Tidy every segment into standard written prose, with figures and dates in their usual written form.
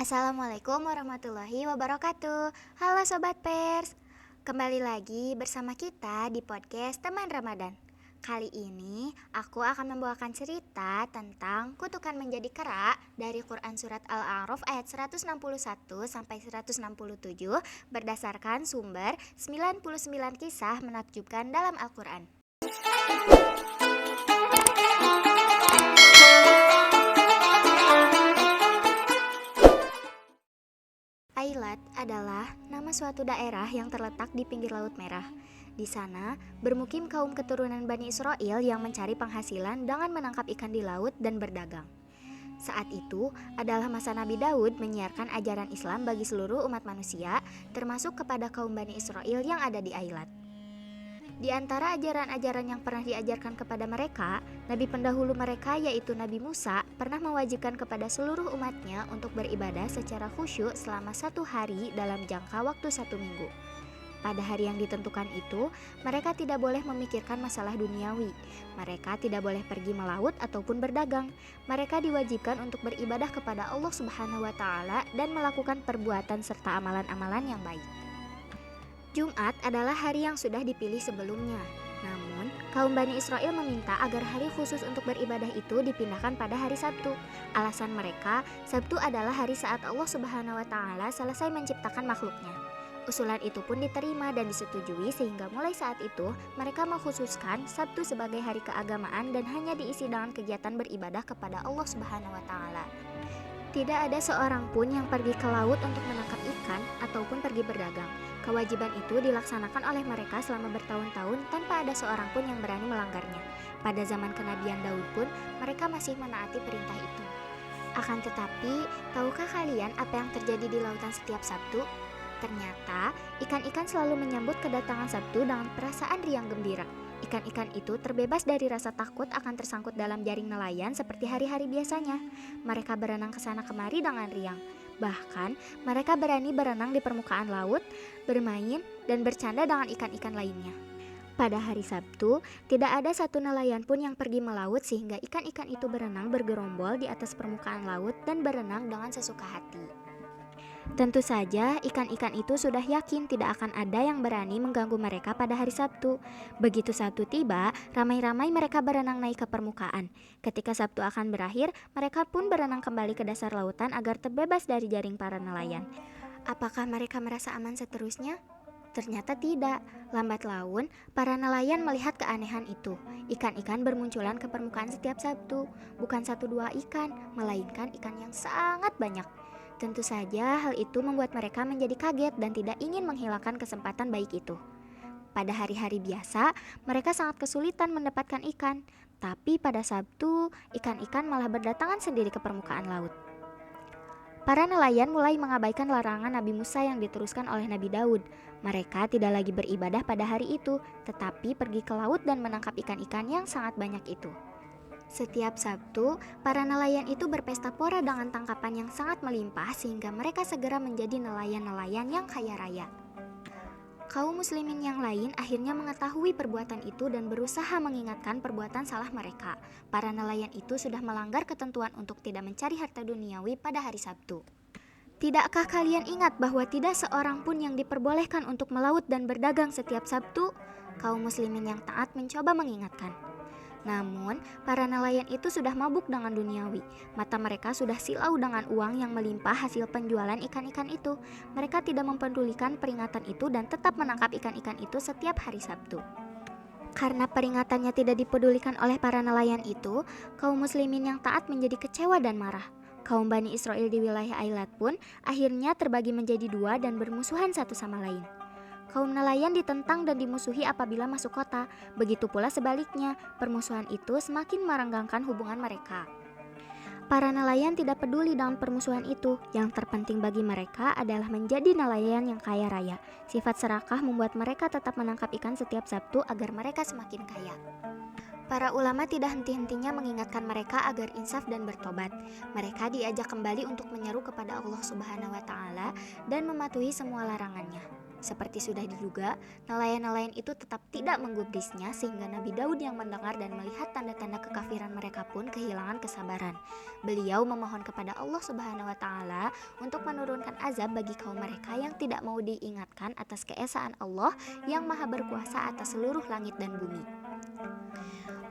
Assalamualaikum warahmatullahi wabarakatuh. Halo Sobat Pers, kembali lagi bersama kita di podcast Teman Ramadan. Kali ini aku akan membawakan cerita tentang kutukan menjadi kera dari Quran Surat Al-A'raf ayat 161 sampai 167 berdasarkan sumber 99 kisah menakjubkan dalam Al-Quran. Ailat adalah nama suatu daerah yang terletak di pinggir Laut Merah. Di sana, bermukim kaum keturunan Bani Israel yang mencari penghasilan dengan menangkap ikan di laut dan berdagang. Saat itu adalah masa Nabi Daud menyiarkan ajaran Islam bagi seluruh umat manusia, termasuk kepada kaum Bani Israel yang ada di Ailat. Di antara ajaran-ajaran yang pernah diajarkan kepada mereka, Nabi pendahulu mereka yaitu Nabi Musa pernah mewajibkan kepada seluruh umatnya untuk beribadah secara khusyuk selama 1 hari dalam jangka waktu 1 minggu. Pada hari yang ditentukan itu, mereka tidak boleh memikirkan masalah duniawi. Mereka tidak boleh pergi melaut ataupun berdagang. Mereka diwajibkan untuk beribadah kepada Allah Subhanahu wa Ta'ala dan melakukan perbuatan serta amalan-amalan yang baik. Jumat adalah hari yang sudah dipilih sebelumnya. Namun, kaum Bani Israel meminta agar hari khusus untuk beribadah itu dipindahkan pada hari Sabtu. Alasan mereka, Sabtu adalah hari saat Allah Subhanahu wa Ta'ala selesai menciptakan makhluknya. Usulan itu pun diterima dan disetujui sehingga mulai saat itu mereka mengkhususkan Sabtu sebagai hari keagamaan dan hanya diisi dengan kegiatan beribadah kepada Allah Subhanahu wa Ta'ala. Tidak ada seorang pun yang pergi ke laut untuk menangkap ikan ataupun pergi berdagang. Kewajiban itu dilaksanakan oleh mereka selama bertahun-tahun tanpa ada seorang pun yang berani melanggarnya. Pada zaman kenabian Daud pun mereka masih menaati perintah itu. Akan tetapi, tahukah kalian apa yang terjadi di lautan setiap Sabtu? Ternyata, ikan-ikan selalu menyambut kedatangan Sabtu dengan perasaan riang gembira. Ikan-ikan itu terbebas dari rasa takut akan tersangkut dalam jaring nelayan seperti hari-hari biasanya. Mereka berenang ke sana kemari dengan riang. Bahkan, mereka berani berenang di permukaan laut, bermain, dan bercanda dengan ikan-ikan lainnya. Pada hari Sabtu, tidak ada satu nelayan pun yang pergi melaut sehingga ikan-ikan itu berenang bergerombol di atas permukaan laut dan berenang dengan sesuka hati. Tentu saja ikan-ikan itu sudah yakin tidak akan ada yang berani mengganggu mereka pada hari Sabtu. Begitu Sabtu tiba, ramai-ramai mereka berenang naik ke permukaan. Ketika Sabtu akan berakhir, mereka pun berenang kembali ke dasar lautan agar terbebas dari jaring para nelayan. Apakah mereka merasa aman seterusnya? Ternyata tidak. Lambat laun, para nelayan melihat keanehan itu. Ikan-ikan bermunculan ke permukaan setiap Sabtu. Bukan 1-2 ikan, melainkan ikan yang sangat banyak. Tentu saja hal itu membuat mereka menjadi kaget dan tidak ingin menghilangkan kesempatan baik itu. Pada hari-hari biasa, mereka sangat kesulitan mendapatkan ikan. Tapi pada Sabtu, ikan-ikan malah berdatangan sendiri ke permukaan laut. Para nelayan mulai mengabaikan larangan Nabi Musa yang diteruskan oleh Nabi Daud. Mereka tidak lagi beribadah pada hari itu, tetapi pergi ke laut dan menangkap ikan-ikan yang sangat banyak itu. Setiap Sabtu, para nelayan itu berpesta pora dengan tangkapan yang sangat melimpah sehingga mereka segera menjadi nelayan-nelayan yang kaya raya. Kaum muslimin yang lain akhirnya mengetahui perbuatan itu dan berusaha mengingatkan perbuatan salah mereka. Para nelayan itu sudah melanggar ketentuan untuk tidak mencari harta duniawi pada hari Sabtu. Tidakkah kalian ingat bahwa tidak seorang pun yang diperbolehkan untuk melaut dan berdagang setiap Sabtu? Kaum muslimin yang taat mencoba mengingatkan. Namun, para nelayan itu sudah mabuk dengan duniawi. Mata mereka sudah silau dengan uang yang melimpah hasil penjualan ikan-ikan itu. Mereka tidak mempedulikan peringatan itu dan tetap menangkap ikan-ikan itu setiap hari Sabtu. Karena peringatannya tidak dipedulikan oleh para nelayan itu, kaum muslimin yang taat menjadi kecewa dan marah. Kaum Bani Israel di wilayah Ailat pun akhirnya terbagi menjadi 2 dan bermusuhan satu sama lain. Kaum nelayan ditentang dan dimusuhi apabila masuk kota. Begitu pula sebaliknya, permusuhan itu semakin merenggangkan hubungan mereka. Para nelayan tidak peduli dengan permusuhan itu. Yang terpenting bagi mereka adalah menjadi nelayan yang kaya raya. Sifat serakah membuat mereka tetap menangkap ikan setiap Sabtu agar mereka semakin kaya. Para ulama tidak henti-hentinya mengingatkan mereka agar insaf dan bertobat. Mereka diajak kembali untuk menyeru kepada Allah Subhanahu wa Ta'ala dan mematuhi semua larangannya. Seperti sudah diduga, nelayan-nelayan itu tetap tidak menggubrisnya sehingga Nabi Daud yang mendengar dan melihat tanda-tanda kekafiran mereka pun kehilangan kesabaran. Beliau memohon kepada Allah Subhanahu wa taala untuk menurunkan azab bagi kaum mereka yang tidak mau diingatkan atas keesaan Allah yang Maha berkuasa atas seluruh langit dan bumi.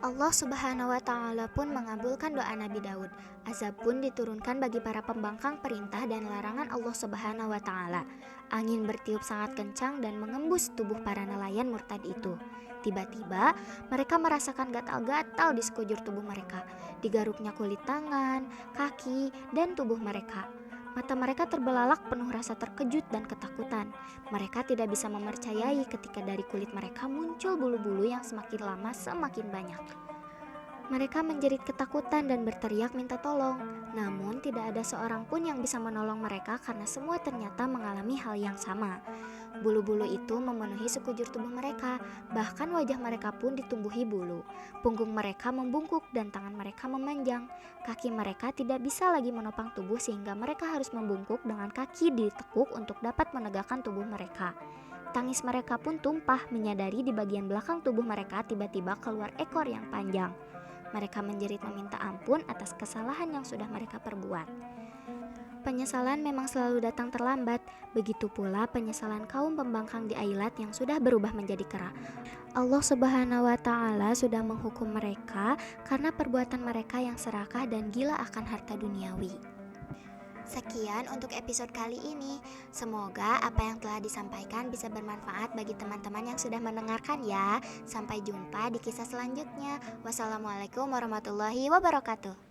Allah Subhanahu wa taala pun mengabulkan doa Nabi Daud. Azab pun diturunkan bagi para pembangkang perintah dan larangan Allah Subhanahu wa taala. Angin bertiup sangat kencang dan mengembus tubuh para nelayan murtad itu. Tiba-tiba mereka merasakan gatal-gatal di sekujur tubuh mereka, digaruknya kulit tangan, kaki, dan tubuh mereka. Mata mereka terbelalak penuh rasa terkejut dan ketakutan. Mereka tidak bisa mempercayai ketika dari kulit mereka muncul bulu-bulu yang semakin lama semakin banyak. Mereka menjerit ketakutan dan berteriak minta tolong. Namun tidak ada seorang pun yang bisa menolong mereka karena semua ternyata mengalami hal yang sama. Bulu-bulu itu memenuhi sekujur tubuh mereka, bahkan wajah mereka pun ditumbuhi bulu. Punggung mereka membungkuk dan tangan mereka memanjang. Kaki mereka tidak bisa lagi menopang tubuh sehingga mereka harus membungkuk dengan kaki ditekuk untuk dapat menegakkan tubuh mereka. Tangis mereka pun tumpah menyadari di bagian belakang tubuh mereka tiba-tiba keluar ekor yang panjang. Mereka menjerit meminta ampun atas kesalahan yang sudah mereka perbuat. Penyesalan memang selalu datang terlambat, begitu pula penyesalan kaum pembangkang di Ailat yang sudah berubah menjadi kera. Allah Subhanahu wa taala sudah menghukum mereka karena perbuatan mereka yang serakah dan gila akan harta duniawi. Sekian untuk episode kali ini. Semoga apa yang telah disampaikan bisa bermanfaat bagi teman-teman yang sudah mendengarkan ya. Sampai jumpa di kisah selanjutnya. Wassalamualaikum warahmatullahi wabarakatuh.